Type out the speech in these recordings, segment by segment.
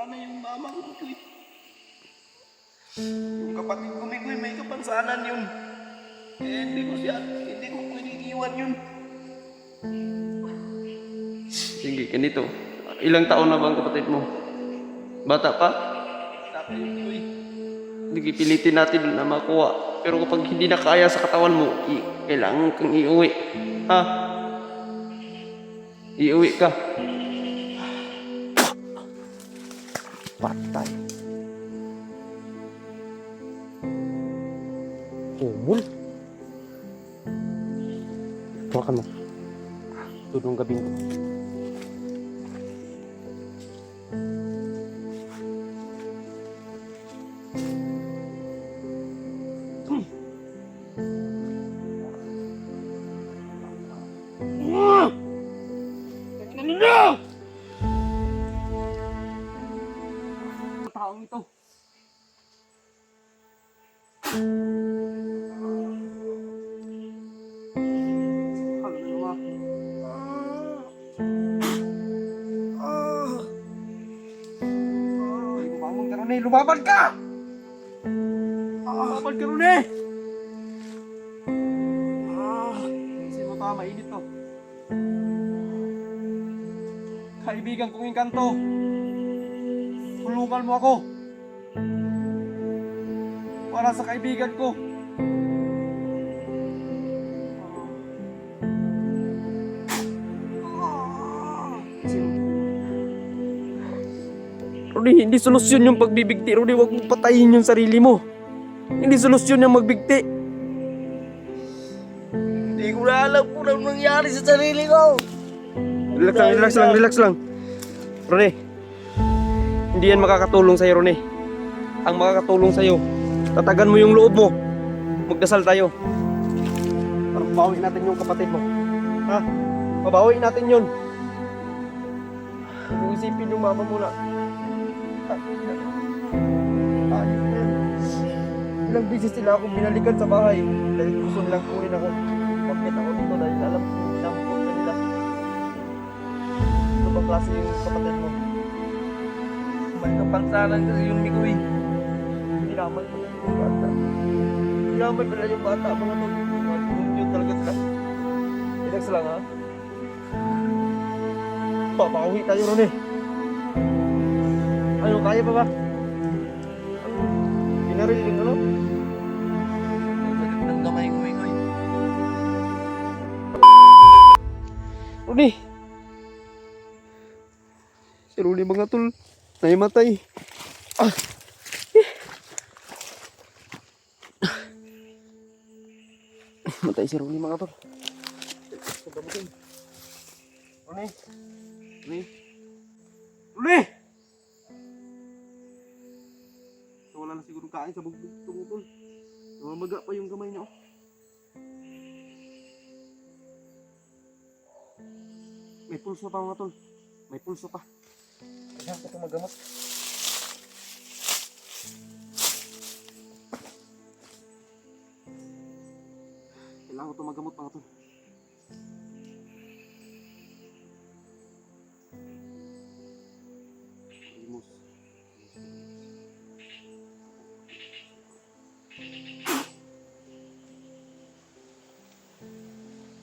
sana yung mama ko, Mikoy. Yung kapatid ko, Mikoy, may kapansanan yun. Eh, hindi ko pwedeng iwan yun. Sige, ganito. Ilang taon na ba ang kapatid mo? Bata pa? Bata pa yun, Mikoy. Sige, pilitin natin na makuha. Pero kapag hindi na kaya sa katawan mo, kailangan kang iuwi. Ha? Iuwi ka. Patay. Umul. Hawakan mo. Tudong gabing ko. Taong ito. Bangon ka, Ronnie! Lumaban ka! Lumaban ka, Ronnie! Kasi mo tama, mainit to. Kaibigan kong Engkanto, tulungan mo ako. Para sa kaibigan ko. Rudy, hindi solusyon yung pagbibigti. Rudy, huwag mong patayin yung sarili mo. Hindi solusyon yung magbigti. Hindi ko na alam kung anong nangyari sa sarili ko. Relax lang. Rudy, hindi yan makakatulong sa'yo, Rudy. Ang makakatulong sa'yo, tatagan mo yung loob mo. Magdasal tayo. Para mabawi natin yung kapatid mo. Ha? Mabawi natin yun. Huwag mong isipin yung mama mo na. Ayos na yan. Ilang beses sila akong binalikan sa bahay dahil gusto nilang kunin ako. Bakit ako dito dahil alam ko nampot na nila. Ano bang klase yung kapatid mo? May kapansanan kasi yung Mikoy. Hinaman mo yung bata. Hinaman mo na yung bata, mga tol. Yun talaga sila. Relax lang, ha? Papawi tayo ron eh. Ano, kaya pa ba? Ano? Pinariling ano? Ang sakit ng kamay ko, Mikoy. Rudy! Si Rudy mga tol. Naimatay. Ah! Matay si Rudy mga tol. Ronnie! Ronnie! So, wala na siguro kain sa bugbog tumutol. Namamaga pa yung kamay niya, oh. May pulso pa mga tol. May pulso pa. Kailangan ko itong magamot. Kailangan ko itong magamot mga tol. Limos.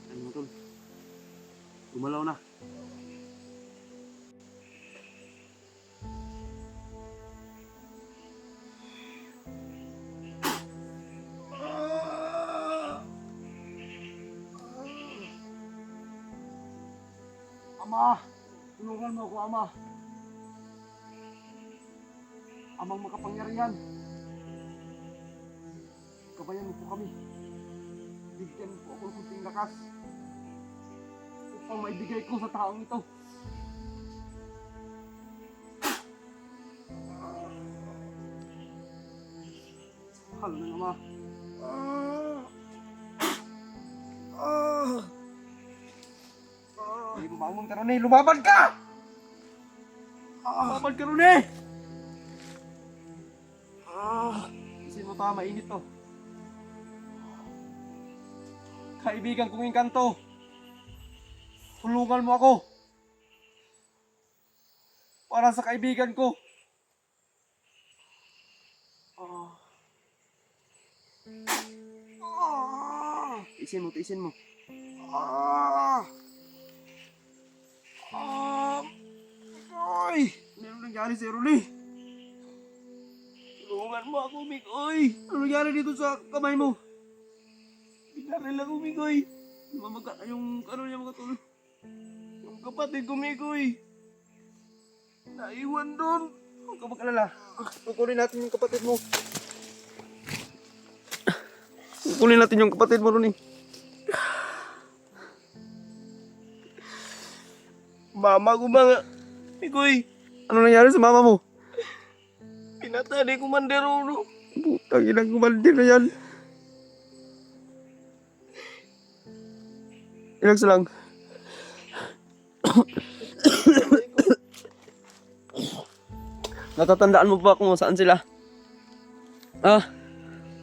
Ayun mga tol. Gumalaw na. Ama, tulungan mo ako, Ama. Amang makapangyarihan. Gabayan mo po kami. Bigyan po ako ng kunting lakas upang maibigay ko sa taong ito. Mahal ng Ama. Lumaban ka, Ronnie! Lumaban ka! Lumaban ka, Ronnie! Kasi mo tama, mainit to. Kaibigan kong Engkanto, tulungan mo ako. Para sa kaibigan ko. Tiisin mo, tiisin mo. Ah! Ay! Ano nangyari sa'yo, Ronnie? Tulungan mo ako, Mikoy! Ano nangyari dito sa kamay mo? Binaril ako, Mikoy! Mamaga yung ano niya mga tol. Yung kapatid ko, Mikoy! Naiwan doon! Huwag ka mag-alala. Kukunin natin yung kapatid mo. Kukunin natin yung kapatid mo, Ronnie. Mama ko mga... Mikoy! Ano nangyari sa mama mo? Pinatay ni Commander Uno! Putang inang kumaldir na yan. Relax lang. Natatandaan mo ba kung saan sila? Ah,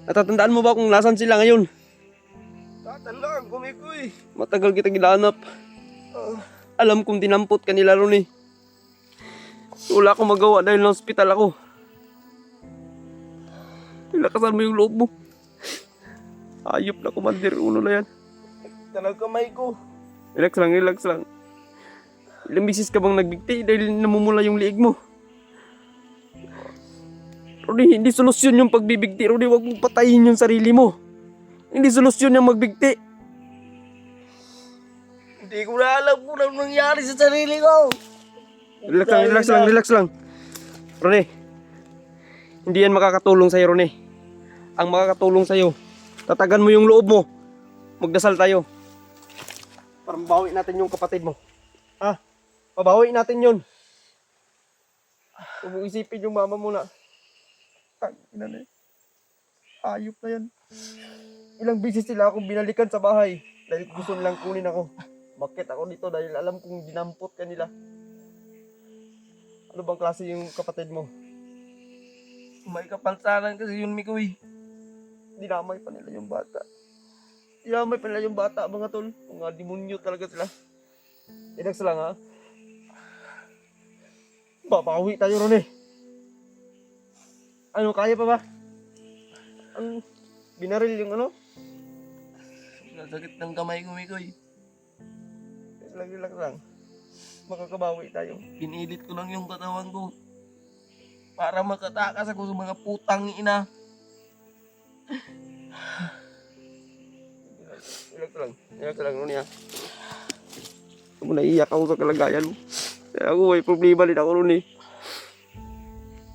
natatandaan mo ba kung nasan sila ngayon? Tatandaan ko, Mikoy! Matagal kita ginahanap. Alam kong dinampot ka nila, Ronnie. Wala akong magawa dahil na hospital ako. Nilakasan mo yung loob mo. Ayop na Commander Uno na yan. Talag kamay ko. Relax lang, relax lang. Ilang bisis ka bang nagbigti dahil namumula yung liig mo? Ronnie, hindi solusyon yung pagbibigti. Ronnie, huwag mong patayin yung sarili mo. Hindi solusyon yung magbigti. Hindi ko na alam kung ano nangyari sa sarili ko. Relax lang, relax lang, relax lang. Ronnie, hindi yan makakatulong sa'yo, Ronnie. Ang makakatulong sa'yo, tatagan mo yung loob mo. Magdasal tayo. Para mabawi natin yung kapatid mo. Ha? Mabawi natin yun. Huwag mong isipin yung mama mo na. Ina na. Ayop na yan. Ilang bisis sila akong binalikan sa bahay. Dahil gusto nilang kunin ako. Bakit ako dito? Dahil alam kong dinampot ka nila. Ano bang klase yung kapatid mo? May kapansanan kasi yun, Mikoy. Dinamay pa nila yung bata. Dinamay pa nila yung bata, mga tol. Mga demonyo talaga sila. Relax lang, ha? Babawi tayo ron eh. Ano, kaya pa ba? Ang binaril yung ano? Nasakit ng kamay ko, Mikoy. Relax lang. Makakabawi tayo. Pinilit ko lang yung katawan ko. Para makatakas ako sa mga putang ina. Relax lang, Ronnie, ha? Huwag mo naiiyak ako sa kalagayan mo. Kaya ako, may problema din ako, Ronnie.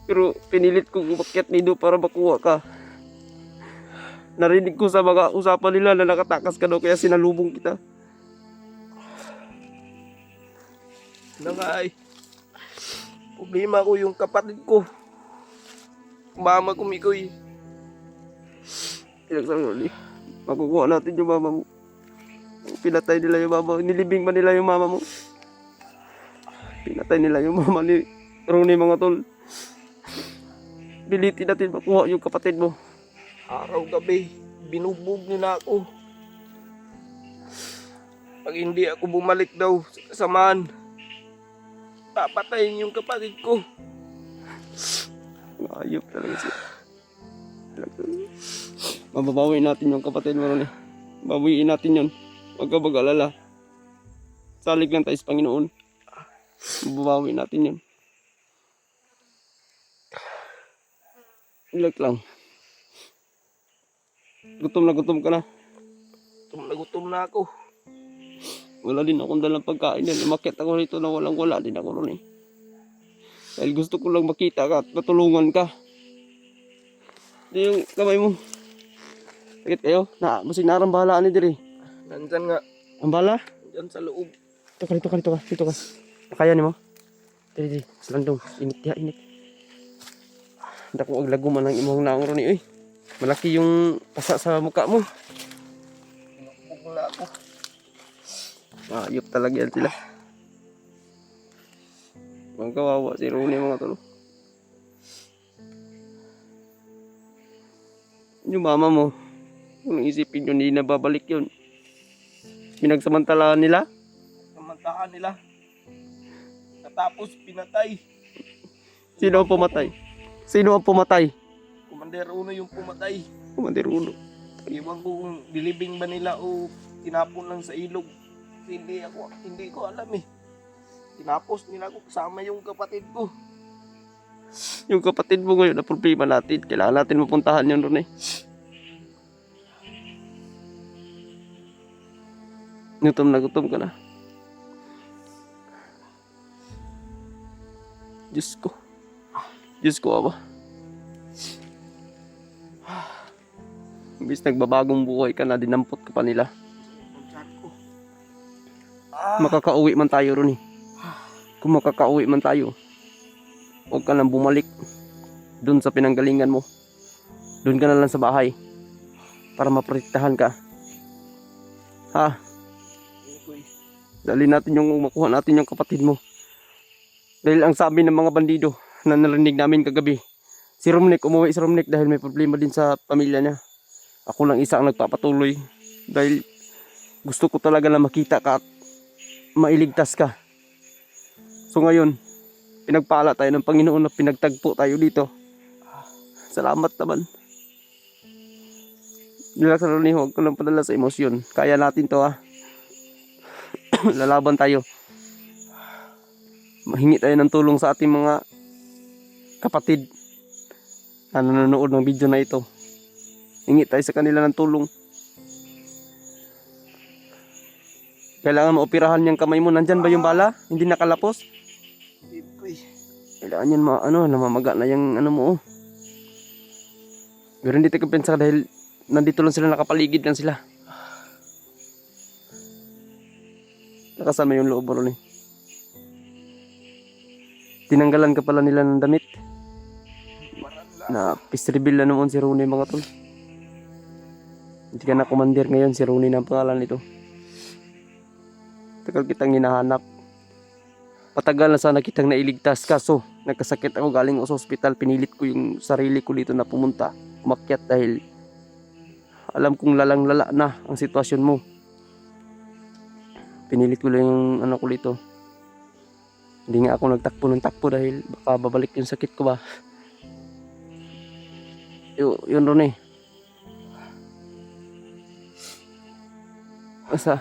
Pero pinilit kong umakyat dito para makuha ka. Narinig ko sa mga usapan nila na nakatakas ka daw kaya sinalubong kita. Ano nga ay, problema ko yung kapatid ko. Mama ko, Mikoy. Relax lang, Ronnie. Makukuha natin yung mama mo. Pinatay nila yung mama mo. Nilibing ba nila yung mama mo? Pinatay nila yung mama ni Ronnie, mga tol. Pilitin natin makuha yung kapatid mo. Araw-gabi, binubog nila ako. Pag hindi ako bumalik daw sa kasamaan, papatayin yung kapatid ko. Ayop talaga siya. Mababawi natin yung kapatid mo, Ronnie. Bawiin natin yun. Huwag ka mag-alala. Salig lang tayo sa Panginoon. Mababawi natin yun. Relax lang. Gutom ka na. Gutom na ako. Wala din akong dalang pagkain yan. Umakyat ako rito na wala din ako ron eh. Dahil gusto ko lang makita ka at matulungan ka. Di yung kamay mo. Sakit kayo? Masig narambalaan ni Diri. Nandyan nga, Ang bala? dyan sa loob. Dito ka. Kaya ni mo? Diri. Salandong. Init ya, init. Hindi ko aglago man ang imong naong ron eh. Malaki yung pasa sa mukha mo. Binubog na ako. Ayop talaga yan sila. Ang kawawa si Ronnie, mga tolo. Yung mama mo, kung isipin yun, hindi na babalik yun. Pinagsamantalaan nila. Samantahan nila. Natapos pinatay. Sino ang pumatay? Sino ang pumatay? Commander Uno yung pumatay. Commander Uno. Iwan ko kung bilibing ba nila o tinapon lang sa ilog. Kasi hindi ko alam eh. Tinapos nila ako kasama yung kapatid ko. Yung kapatid mo ngayon na problema natin. Kailangan natin mapuntahan yun, Ronnie. Gutom ka na. Diyos ko. Diyos ko, Aba. Imbis nagbabagong buhay ka na, dinampot ka pa nila. Ang tiyan ko. Makakauwi man tayo, Ronnie. Kung makakauwi man tayo, huwag ka nang bumalik doon sa pinanggalingan mo. Doon ka na lang sa bahay para maprotektahan ka. Ha? Dali natin yung makuha natin yung kapatid mo. Dahil ang sabi ng mga bandido na narinig namin kagabi, si Romnek, umuwi si Romnek dahil may problema din sa pamilya niya. Ako lang isa ang nagpapatuloy dahil gusto ko talaga na makita ka at mailigtas ka. So ngayon, pinagpala tayo ng Panginoon na pinagtagpo tayo dito. Salamat naman. Relax na rin, huwag ko lang padala sa emosyon. Kaya natin to, ha. Lalaban tayo. Mahingi tayo ng tulong sa ating mga kapatid na nanonood ng video na ito. Hingi tayo sa kanila ng tulong. Kailangan maoperahan yung kamay mo. Nandyan ba yung bala? Hindi nakalapos? Hindi ko eh. Kailangan yan namamaga na yung ano mo. Pero hindi tayo kumpensa dahil nandito lang sila, nakapaligid lang sila. Nakasama yung loob mo ron eh. Tinanggalan ka pala nila ng damit. Na peace reveal na naman si Rooney, mga tol. Hindi ka na commander ngayon, si Rooney na ang pangalan nito. Tagal kitang hinahanap. Patagal na sana kitang nailigtas, kaso nagkasakit ako, galing ako sa ospital. Pinilit ko yung sarili ko dito na pumunta, umakyat dahil alam kong lalang-lala na ang sitwasyon mo. Pinilit ko lang yung ano ko dito. Hindi nga ako nagtakbo ng takbo dahil baka babalik yung sakit ko ba. Yun ron eh. Asa?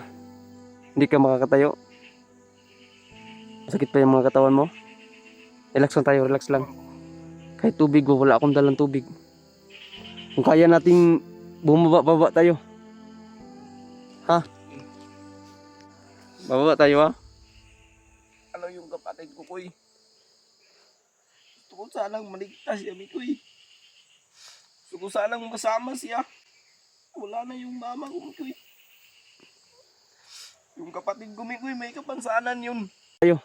Hindi ka makakatayo? Sakit pa yung mga katawan mo? Relax lang tayo, relax lang. Kahit tubig, wala akong dalang tubig. Kung kaya nating bumaba tayo. Ha? Bababa tayo, ha? Ano yung kapatid ko, Kuy? Gusto ko sanang maligtas siya, Kuy. Gusto ko sanang masama siya. Wala na yung mama ko, Kuy. Yung kapatid ko, Kuy, may kapansanan yun. Tayo.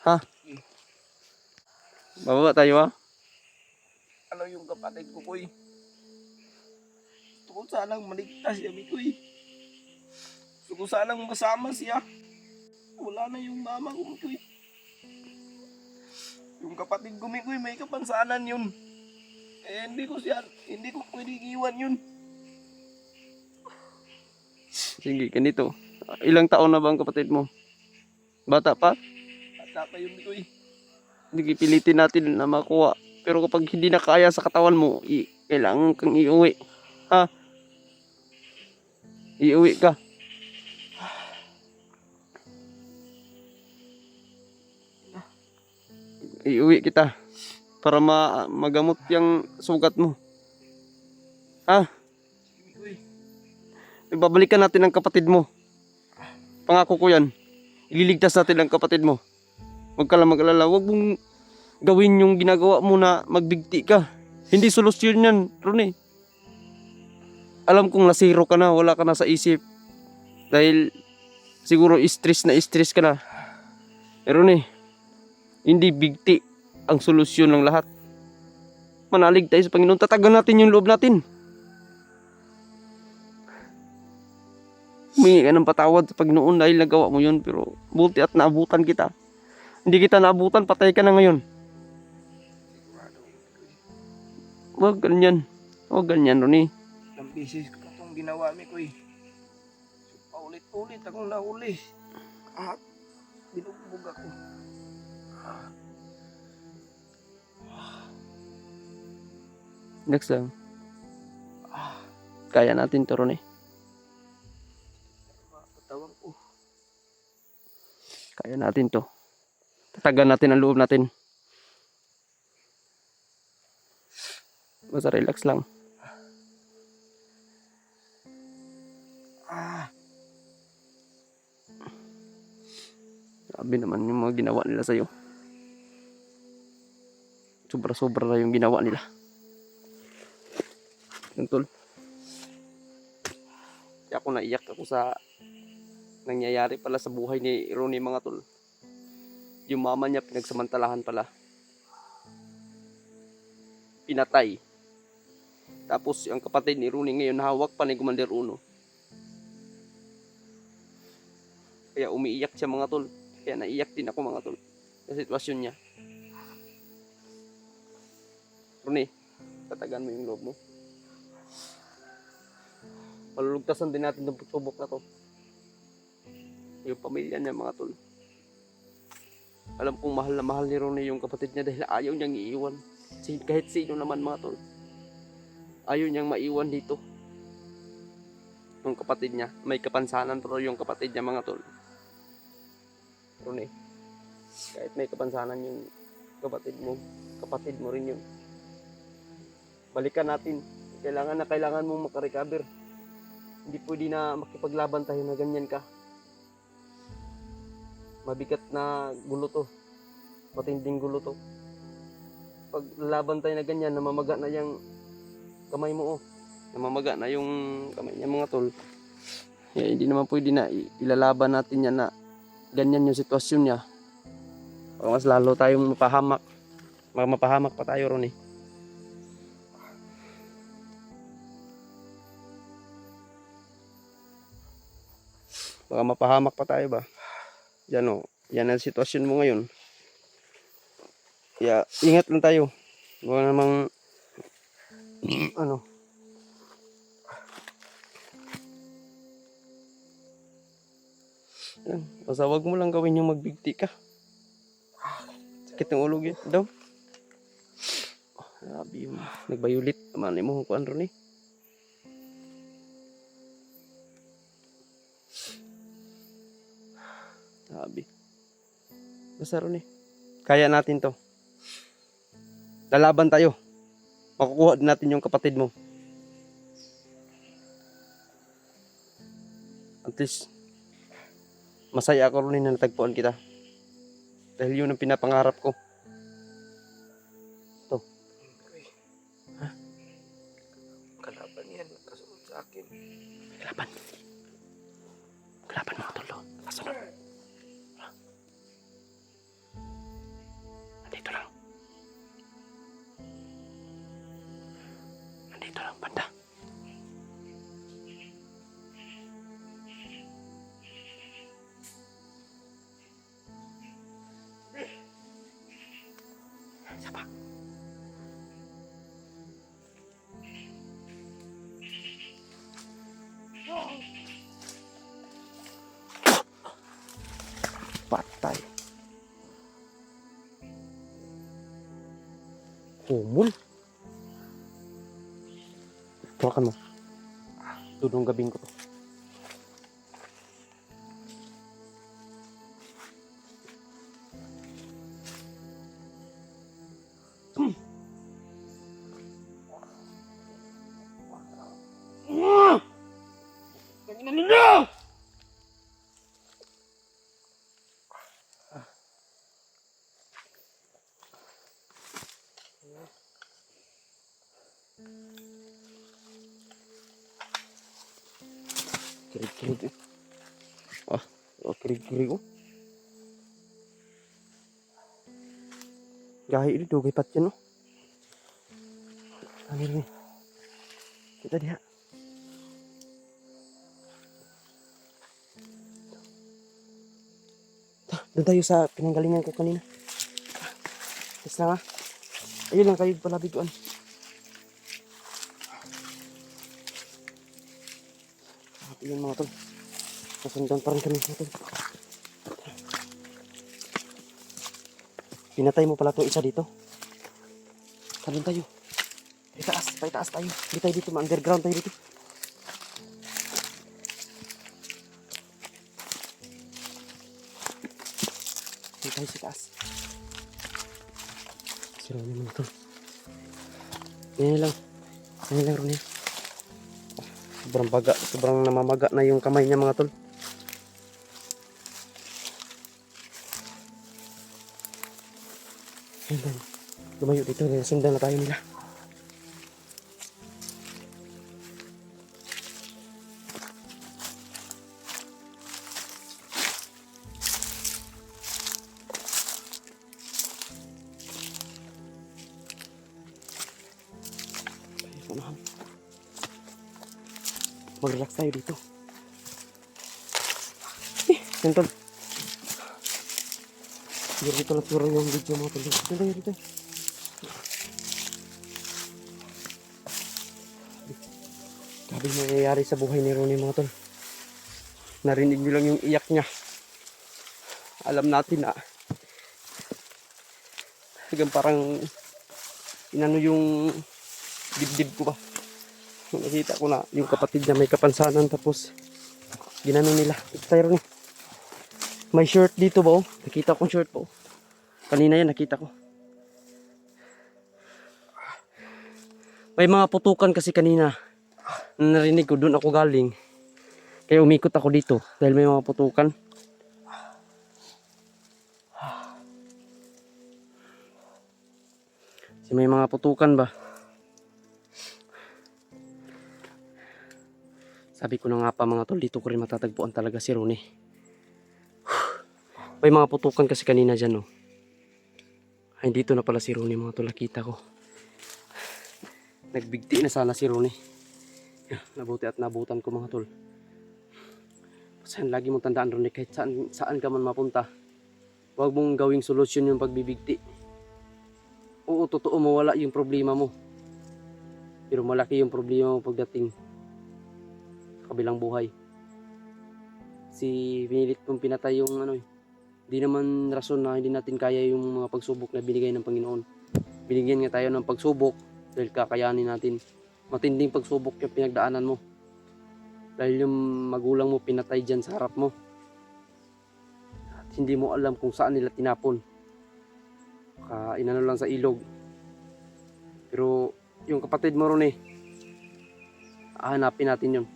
Ha? Bababa tayo, ha? Ano yung kapatid ko, Kuy? Gusto ko sanang maligtas siya, Kuy. Gusto ko sanang masama siya. Wala na yung mama ko, Kuy. Yung kapatid ko, Kuy, may kapansanan yun. Eh, hindi ko pwedeng iwan yun. Sige, ganito. Ilang taon na ba ang kapatid mo? Bata pa? Bata pa yun, Kuy. Hindi pilitin natin na makuha. Pero kapag hindi na kaya sa katawan mo, kailangan kang iuwi. Ha? Iuwi ka. Iuwi kita para magamot yung sugat mo. Ha? Kuy. Ibabalikan natin ang kapatid mo. Pangako ko yan. Ililigtas natin ang kapatid mo. Huwag ka lang mag-alala. Huwag mong gawin yung ginagawa mo na magbigti ka. Hindi solusyon yan, Ronnie. Alam kong nasiro ka na, wala ka na sa isip. Dahil siguro stress ka na. Pero Ronnie, hindi bigti ang solusyon ng lahat. Manalig tayo sa Panginoon. Tatagan natin yung loob natin. Humingi ka ng patawad sa Panginoon dahil nagawa mo yun. Pero buti at naabutan kita. Hindi kita naabutan, patay ka na ngayon. Huwag ganyan. Huwag ganyan, Ronnie. Ilang beses ko na itong ginawa, Kuy. So, paulit-ulit akong nahuli. At binugbog ako. Next lang. Kaya natin to, Ronnie. Patawang ko. Kaya natin to. Tatagan natin ang loob natin. Basta relax lang. Sabi naman yung mga ginawa nila sa'yo. Sobra-sobra na yung ginawa nila. Yung tol. Kaya ako naiyak ako sa nangyayari pala sa buhay ni Ronnie, mga tol. Yung mama niya pinagsamantalahan pala. Pinatay. Tapos yung kapatid ni Ronnie ngayon hawak pa ni Commander Uno. Kaya umiiyak siya, mga tol. Kaya naiyak din ako, mga tol, sa sitwasyon niya. Ronnie, tatagan mo yung loob mo. Malulugtasan din natin ng subok na to. Yung pamilya niya, mga tol. Alam kong mahal na mahal ni Ronnie yung kapatid niya dahil ayaw niyang iiwan. Kahit sino naman, mga tol. Ayaw niyang maiwan dito. Yung kapatid niya. May kapansanan pero yung kapatid niya, mga tol. Ronnie, kahit may kapansanan yung kapatid mo rin yun. Balikan natin. Kailangan mong makarecover. Hindi pwede na makipaglaban tayo na ganyan ka. Mabigat na gulo to. Matinding gulo to. Pag laban tayo na ganyan, namamaga na yung kamay mo, oh. Namamaga na yung kamay niya, mga tol. Kaya hindi naman pwede na ilalaban natin yan na ganyan yung sitwasyon niya. O mas lalo tayong mapahamak. Mapahamak pa tayo, Ronnie. Baka mapahamak pa tayo ba? Yan o. Yan ang sitwasyon mo ngayon. Kaya ingat lang tayo. Huwag namang ano. Yan. Basta wag mo lang gawin yung magbigti ka. Sakit ng ulo yun daw. Grabe yung nagbayulit. Manay mo kung ano, Ronnie. Grabe. Basta, Ronnie, kaya natin to. Lalaban tayo. Makukuha din natin yung kapatid mo. At least masaya ako, Ronnie, na natagpuan kita. Dahil yun ang pinapangarap ko. Ito. Ha? Kalaban yan. Kasunod sa akin. Kalaban. Kalaban, mga tolo. Kasunod. Nandito lang. Nandito lang, banda. Isa pa. Patay. Humul. Hawakan mo. Tudong gabing ko to. Kirig-kirig. Kirig-kirig oh. Gahi ini dugay pat yan, no? Ano rin? Kita diha. Doon tayo sa pinanggalingan ko kanina. Tapos na nga. Ayun lang kayo pala biguan. Ayun, mga tol. Nasundan pa rin kami, mga tol. Pinatay mo pala itong isa dito. Talon tayo. Paitaas tayo. Hindi tayo dito, ma-underground tayo dito. tayo sa taas. Si Ronnie mga tol. Yan lang. Yan lang Ronnie. Sobrang baga, sobrang namamaga na yung kamay niya mga tol. Yan lang. Lumayo dito, sundan na tayo nila. Mag-relax tayo dito. Yan tol. Dito lang siguro yung video mga tol. Dito. Grabe yung nangyayari sa buhay ni Ronnie mga tol. Narinig nyo lang yung iyak niya. Alam natin na hanggang parang inano yung dibdib ko ba. Nakita ko na yung kapatid na may kapansanan tapos ginano nila. Ito tayo Ronnie. May shirt dito ba oh? Nakita kong shirt po. Kanina yan nakita ko. May mga putukan kasi kanina. Narinig ko doon ako galing. Kaya umikot ako dito dahil may mga putukan. Kasi may mga putukan ba? Sabi ko na nga pa mga tol, dito ko rin matatagpuan talaga si Ronnie. May mga putukan kasi kanina dyan, oh. Ay, dito na pala si Ronnie, mga tol. Nakita ko. Nagbigti na sana si Ronnie. Nabuti at nabutan ko, mga tol. Saan lagi mong tandaan, Ronnie, kahit saan ka man mapunta, huwag mong gawing solusyon yung pagbibigti. Oo, totoo, mawala yung problema mo. Pero malaki yung problema mo pagdating sa kabilang buhay. Si pinilit kong pinatay yung ano eh. Di naman rason na hindi natin kaya yung mga pagsubok na binigay ng Panginoon. Binigyan nga tayo ng pagsubok dahil kakayanin natin. Matinding pagsubok yung pinagdaanan mo. Dahil yung magulang mo pinatay dyan sa harap mo. At hindi mo alam kung saan nila tinapon. Inano lang sa ilog. Pero yung kapatid mo ron hahanapin natin yun.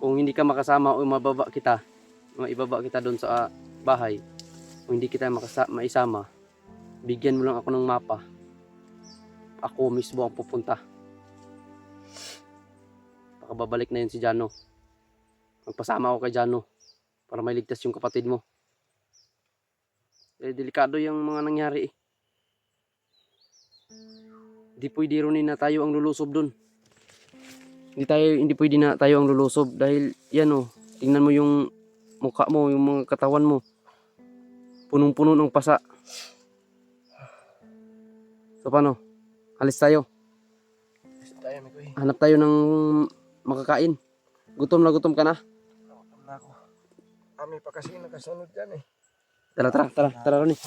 Kung hindi ka makasama o ibaba kita doon sa bahay, kung hindi kita maisama, bigyan mo lang ako ng mapa. Ako mismo ang pupunta. Baka babalik na yun si Jano. Magpasama ako kay Jano para mailigtas yung kapatid mo. Delikado yung mga nangyari eh. Hindi pwede rin na tayo ang lulusob doon. Hindi pwede na tayo ang lulusob dahil yan oh, tingnan mo yung mukha mo, yung mga katawan mo. Punong-puno ng pasa. So paano? Alis tayo. Alis tayo, Mikoy. Hanap tayo ng makakain. Gutom na Gutom na ako. Kami pa kasi nakasunod dyan eh. Tara Ronnie.